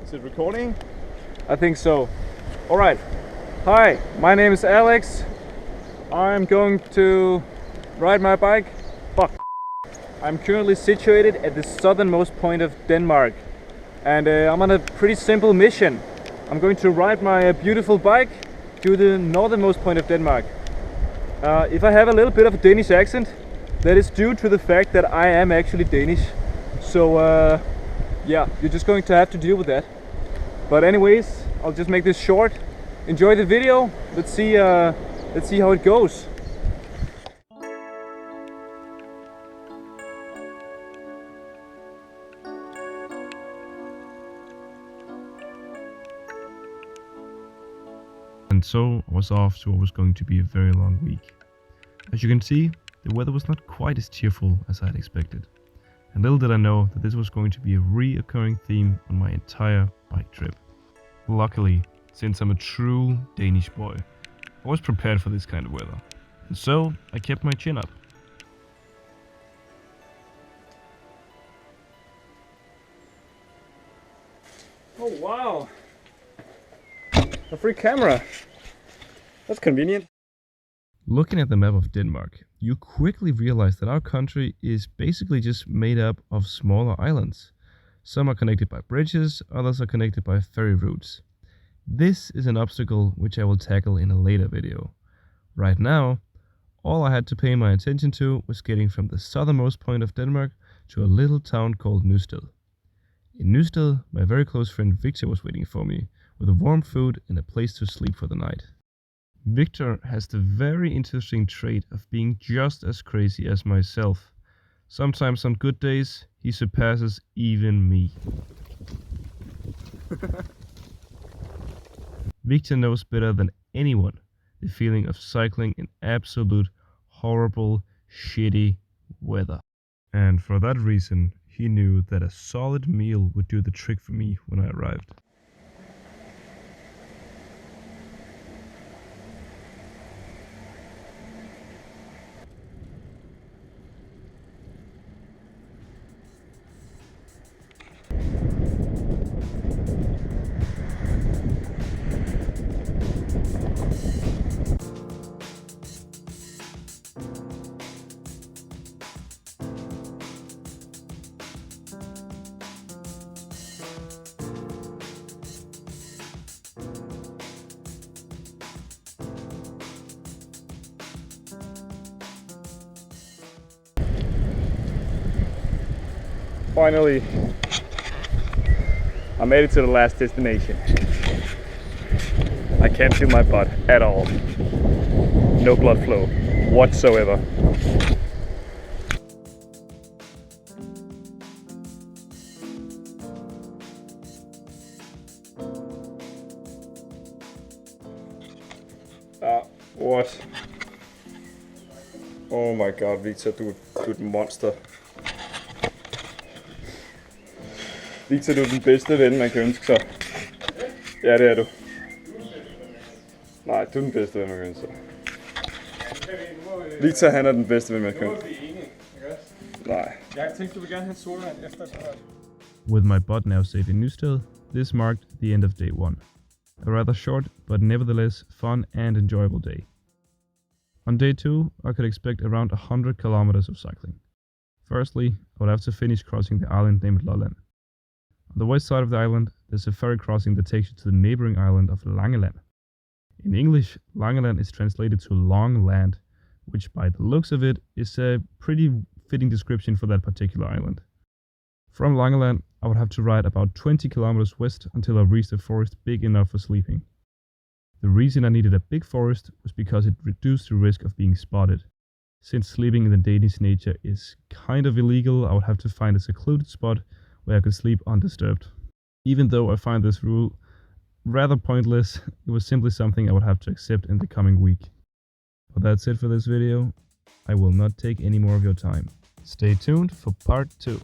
Is it recording? I think so. Alright. Hi, my name is Alex. I'm going to ride my bike. Fuck. I'm currently situated at the southernmost point of Denmark. And I'm on a pretty simple mission. I'm going to ride my beautiful bike to the northernmost point of Denmark. If I have a little bit of a Danish accent, that is due to the fact that I am actually Danish. So yeah, you're just going to have to deal with that. But anyways, I'll just make this short. Enjoy the video. Let's see how it goes. And so I was off to what was going to be a very long week. As you can see, the weather was not quite as cheerful as I had expected. And little did I know that this was going to be a reoccurring theme on my entire bike trip. Luckily, since I'm a true Danish boy, I was prepared for this kind of weather. And so I kept my chin up. Oh wow! A free camera. That's convenient. Looking at the map of Denmark, you quickly realize that our country is basically just made up of smaller islands. Some are connected by bridges, others are connected by ferry routes. This is an obstacle which I will tackle in a later video. Right now, all I had to pay my attention to was getting from the southernmost point of Denmark to a little town called Nysted. In Nysted, my very close friend Victor was waiting for me, with warm food and a place to sleep for the night. Victor has the very interesting trait of being just as crazy as myself. Sometimes on good days, he surpasses even me. Victor knows better than anyone the feeling of cycling in absolute horrible, shitty weather. And for that reason, he knew that a solid meal would do the trick for me when I arrived. Finally, I made it to the last destination. I can't feel my butt at all. No blood flow whatsoever. What? Oh my god, Victor, du er et monster. Victor, du er den bedste ven, man kan ønske sig. Ja, det er du. Nej, du er den bedste ven, man kan ønske sig. Victor, han er den bedste ven, man kan ønske sig. Nej. Jeg tænkte, du vil gerne have solvand efter det. With my butt now safe in Nysted, this marked the end of day one. A rather short, but nevertheless fun and enjoyable day. On day two, I could expect around 100 kilometers of cycling. Firstly, I would have to finish crossing the island named Lolland. On the west side of the island, there's a ferry crossing that takes you to the neighboring island of Langeland. In English, Langeland is translated to long land, which by the looks of it is a pretty fitting description for that particular island. From Langeland, I would have to ride about 20 kilometers west until I reached a forest big enough for sleeping. The reason I needed a big forest was because it reduced the risk of being spotted. Since sleeping in the Danish nature is kind of illegal, I would have to find a secluded spot where I could sleep undisturbed. Even though I find this rule rather pointless, it was simply something I would have to accept in the coming week. But that's it for this video. I will not take any more of your time. Stay tuned for part 2.